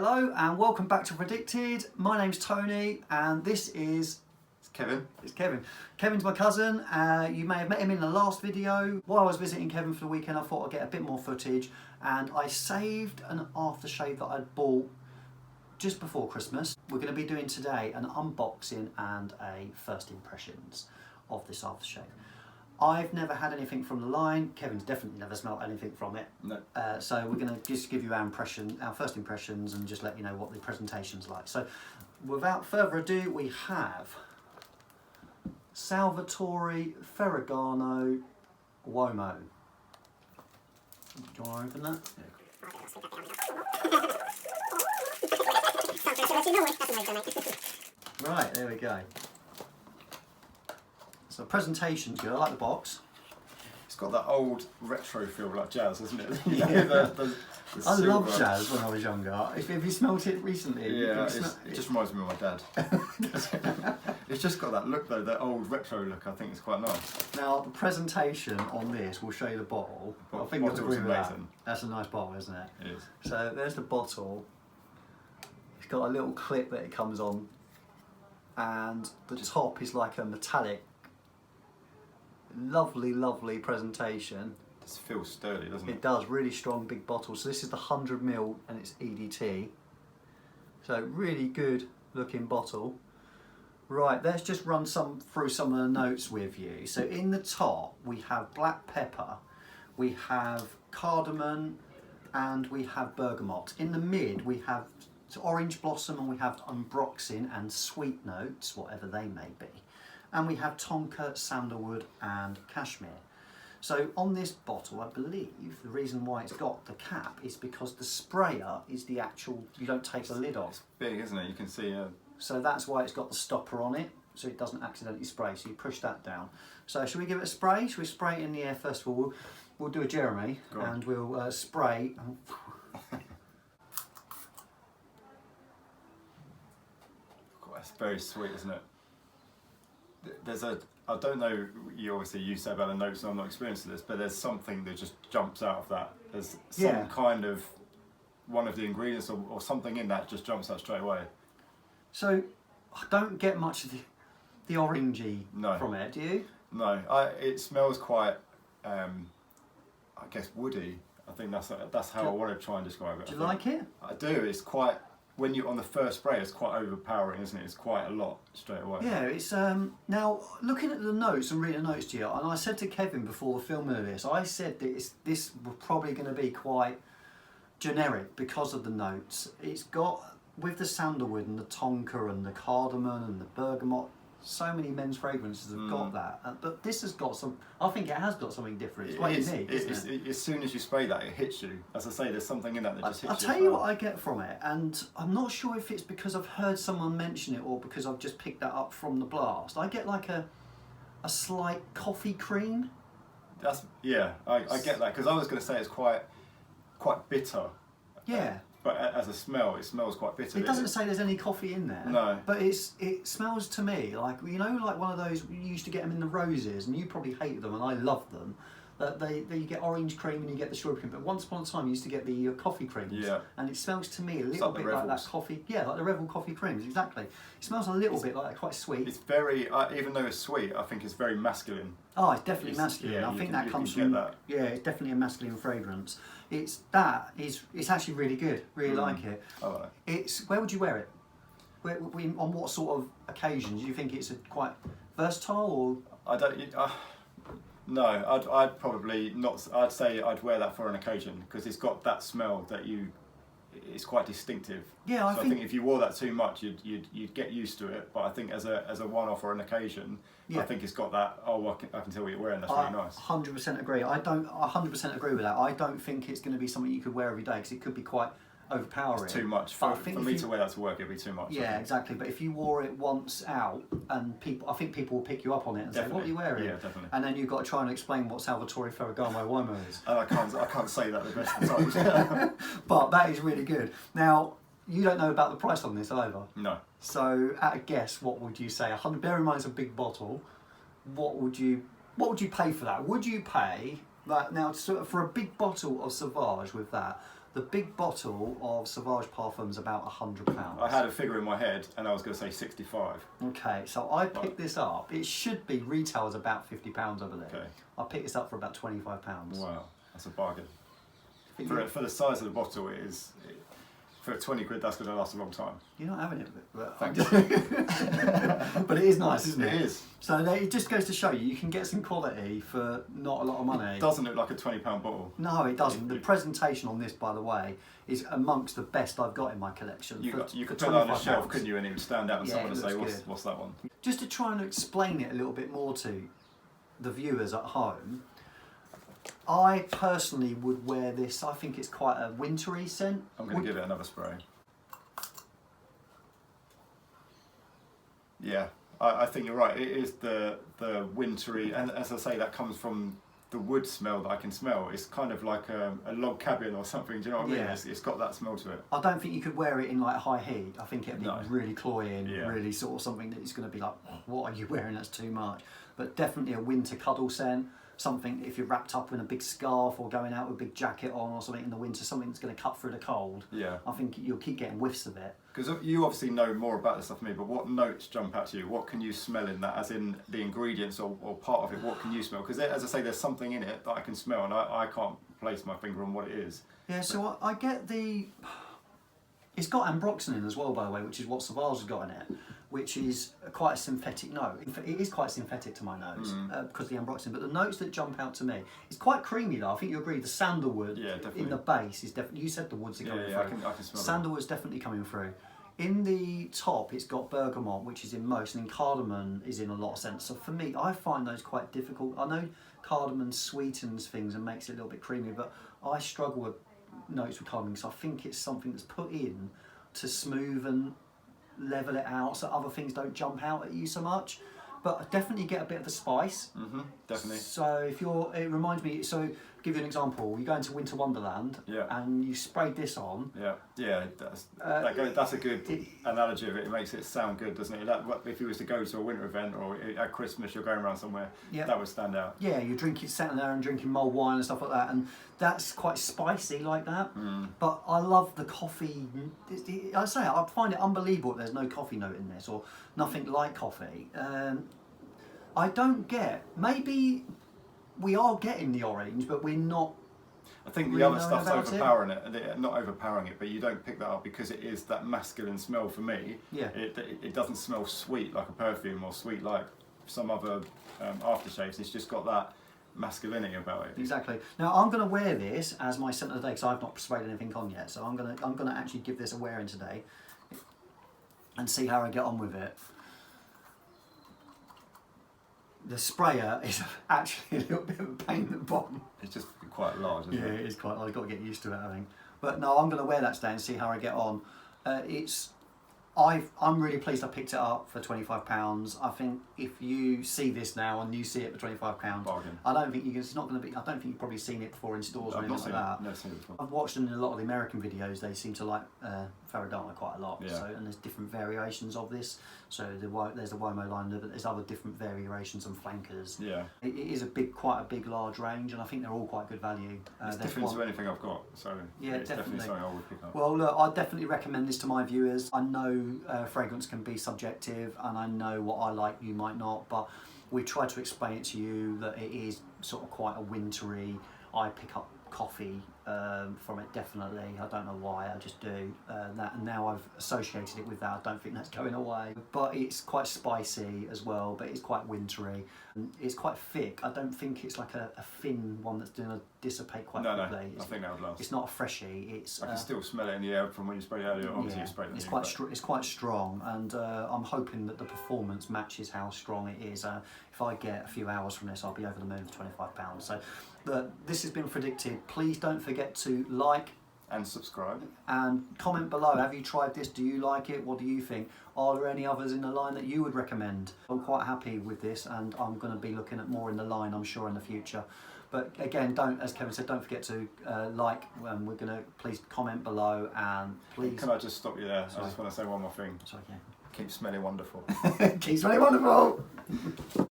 Hello and welcome back to Fragdicted. My name's Tony and this is... Kevin. It's Kevin. Kevin's my cousin. You may have met him in the last video. While I was visiting Kevin for the weekend, I thought I'd get a bit more footage, and I saved an aftershave that I'd bought just before Christmas. We're going to be doing today an unboxing and a first impressions of this aftershave. I've never had anything from the line. Kevin's definitely never smelled anything from it. No. So we're going to just give you our first impressions, and just let you know what the presentation's like. So without further ado, we have Salvatore Ferragamo Uomo. Do you want to open that? Right, there we go. So presentation's good. I like the box. It's got that old retro feel like jazz, isn't it? Yeah. I silver. loved jazz when I was younger. Have you smelt it recently? Yeah, it just reminds me of my dad. It's just got that look though, that old retro look. I think it's quite nice. Now the presentation on this, we'll show you the bottle. I think you'll agree with that. That's a nice bottle, isn't it? It is. So there's the bottle. It's got a little clip that it comes on, and the top is like a metallic. Lovely, lovely presentation. It feels sturdy, doesn't it? It does, really strong, big bottle. So this is the 100ml and it's EDT. So really good looking bottle. Right, let's just run through some of the notes with you. So in the top we have black pepper, we have cardamom, and we have bergamot. In the mid we have orange blossom, and we have ambroxan and sweet notes, whatever they may be. And we have tonka, sandalwood and cashmere. So on this bottle, I believe the reason why it's got the cap is because the sprayer is the actual, you don't take the lid off. It's big, isn't it? You can see. So that's why it's got the stopper on it, so it doesn't accidentally spray. So you push that down. So should we give it a spray? Should we spray it in the air first of all? We'll do a Jeremy and we'll spray. It's very sweet, isn't it? There's I don't know, you say about the notes, and I'm not experienced with this, but there's something that just jumps out of that. There's some kind of, one of the ingredients or something in that just jumps out straight away. So I don't get much of the orangey from it, do you? No, it smells quite, I guess, woody. I think that's how I want to try and describe it. Do you like it? I do. It's quite, when you on the first spray, it's quite overpowering, isn't it? It's quite a lot straight away. Yeah, it's now looking at the notes and reading the notes to you, and I said to Kevin before the filming of this, I said that this was probably going to be quite generic because of the notes. It's got, with the sandalwood and the tonka and the cardamom and the bergamot, so many men's fragrances have got that, but this has got some. I think it has got something different. It's quite unique, isn't it? As soon as you spray that, it hits you. As I say, there's something in that just hits you. I'll tell you what I get from it, and I'm not sure if it's because I've heard someone mention it or because I've just picked that up from the blast. I get like a slight coffee cream. I get that, because I was going to say it's quite bitter. Yeah. But as a smell, it smells quite bitter. It doesn't say there's any coffee in there. No. But it smells to me like, you know, like one of those, you used to get them in the roses, and you probably hate them, and I love them. That you get orange cream and you get the strawberry cream, but once upon a time you used to get the coffee creams. Yeah. And it smells to me a little bit like that coffee. Yeah, like the Revel coffee creams, exactly. It smells a little bit like that, quite sweet. It's very, even though it's sweet, I think it's very masculine. Oh, it's definitely masculine. I think that comes from. Yeah, it's definitely a masculine fragrance. It's actually really good. Really like it. I like it. Where would you wear it? On what sort of occasions? Do you think it's quite versatile, or? I don't. No, I'd probably not. I'd say I'd wear that for an occasion, because it's got that smell that it's quite distinctive. Yeah, I think if you wore that too much, you'd get used to it. But I think as a one-off or an occasion, I think it's got that. Oh, I can tell what you're wearing. That's really nice. 100% agree. I 100% agree with that. I don't think it's going to be something you could wear every day, because it could be quite overpowering. It's too much. For me to wear that to work, it'd be too much. Yeah, exactly. But if you wore it once out, and I think people will pick you up on it and say, "What are you wearing?" Yeah, definitely. And then you've got to try and explain what Salvatore Ferragamo Uomo is. I can't say that the best of the time. But that is really good. Now, you don't know about the price on this either. No. So, at a guess, what would you say? Bear in mind it's a big bottle. What would you pay for that? Would you pay that now for a big bottle of Sauvage with that? The big bottle of Sauvage Parfum is about £100. I had a figure in my head, and I was going to say 65. Okay, so I picked this up. It should be retail is about £50 over there. Okay. I picked this up for about £25. Wow, that's a bargain. For the size of the bottle, for 20 quid, that's going to last a long time. You're not having it, but Thank you. but it is nice, isn't it? It is. So it just goes to show you can get some quality for not a lot of money. It doesn't look like a £20 bottle. No, it doesn't. The presentation on this, by the way, is amongst the best I've got in my collection. You could for put that on a £25. shelf, couldn't you, and it would stand out and Yeah, someone it would say, looks what's that one? Just to try and explain it a little bit more to the viewers at home, I personally would wear this. I think it's quite a wintry scent. I'm going to give it another spray. Yeah, I think you're right. It is the wintry, and as I say, that comes from the wood smell that I can smell. It's kind of like a log cabin or something. Do you know what I mean? Yeah. It's got that smell to it. I don't think you could wear it in like high heat. I think it'd be No. really cloying, Yeah. really sort of something that is going to be like, what are you wearing? That's too much. But definitely a winter cuddle scent. Something if you're wrapped up in a big scarf or going out with a big jacket on or something in the winter, something that's going to cut through the cold. Yeah. I think you'll keep getting whiffs of it. Because you obviously know more about this stuff than me, but what notes jump out to you? What can you smell in that, as in the ingredients or part of it? What can you smell? Because as I say, there's something in it that I can smell, and I can't place my finger on what it is. Yeah, so I get the... It's got ambroxan in as well, by the way, which is what Sauvage has got in it, which is quite a synthetic note. In fact, it is quite synthetic to my nose because of the ambroxan, but the notes that jump out to me, it's quite creamy though. I think you agree, the sandalwood in the base is definitely, you said the woods are coming through. I can smell Sandalwood's definitely coming through. In the top, it's got bergamot, which is in most, and then cardamom is in a lot of scents. So for me, I find those quite difficult. I know cardamom sweetens things and makes it a little bit creamy, but I struggle with notes with cardamom because I think it's something that's put in to smooth and level it out so other things don't jump out at you so much. But I definitely get a bit of the spice. Definitely. So if you're, it reminds me, so I'll give you an example. You go into Winter Wonderland and you sprayed this on. Yeah, that's a good analogy of it. It makes it sound good, doesn't it? Like, if you was to go to a winter event or at Christmas, you're going around somewhere, that would stand out. Yeah, you're sitting there and drinking mulled wine and stuff like that, and that's quite spicy like that. But I love the coffee. I say I find it unbelievable that there's no coffee note in this or nothing like coffee. I don't get. Maybe we are getting the orange, but we're not. I think the other stuff's overpowering it. Not overpowering it, but you don't pick that up because it is that masculine smell for me. Yeah. It doesn't smell sweet like a perfume or sweet like some other aftershaves. It's just got that masculinity about it. Exactly. Now I'm going to wear this as my scent of the day because I've not sprayed anything on yet. So I'm going to actually give this a wear in today and see how I get on with it. The sprayer is actually a little bit of a pain in the bottom. It's just quite large, isn't it? Yeah, it is quite. I've got to get used to it, I think. But no, I'm going to wear that today and see how I get on. I'm really pleased I picked it up for £25. I think if you see this now and you see it for £25, bargain. I don't think you can. It's not going to be. I don't think you've probably seen it before in stores or anything like that. Never seen it before. I've watched in a lot of the American videos. They seem to like Ferragamo quite a lot. Yeah. So, and there's different variations of this. So there's the Uomo line, but there's other different variations and flankers. Yeah. It is quite a big, large range, and I think they're all quite good value. It's different to anything I've got, so yeah, it's definitely something I would pick up. Well, look, I definitely recommend this to my viewers. I know fragrance can be subjective, and I know what I like, you might not, but we try to explain it to you that it is sort of quite a wintry. I pick up coffee from it, definitely. I don't know why, I just do. And now I've associated it with that. I don't think that's going away. But it's quite spicy as well, but it's quite wintry. And it's quite thick. I don't think it's like a thin one that's going to dissipate quite quickly. No, I think that would last. It's not a freshie. I can still smell it in the air from when you sprayed it earlier. Obviously, you sprayed it. It's quite strong, and I'm hoping that the performance matches how strong it is. If I get a few hours from this, I'll be over the moon for £25. So, this has been Fragdicted. Please don't forget to like and subscribe and comment below. Have you tried this? Do you like it? What do you think? Are there any others in the line that you would recommend? I'm quite happy with this, and I'm going to be looking at more in the line, I'm sure, in the future. But again, as Kevin said, don't forget to like. We're going to please comment below, and please. Can I just stop you there? Sorry. I just want to say one more thing. Sorry, yeah. Keep smelling wonderful. Keep smelling wonderful.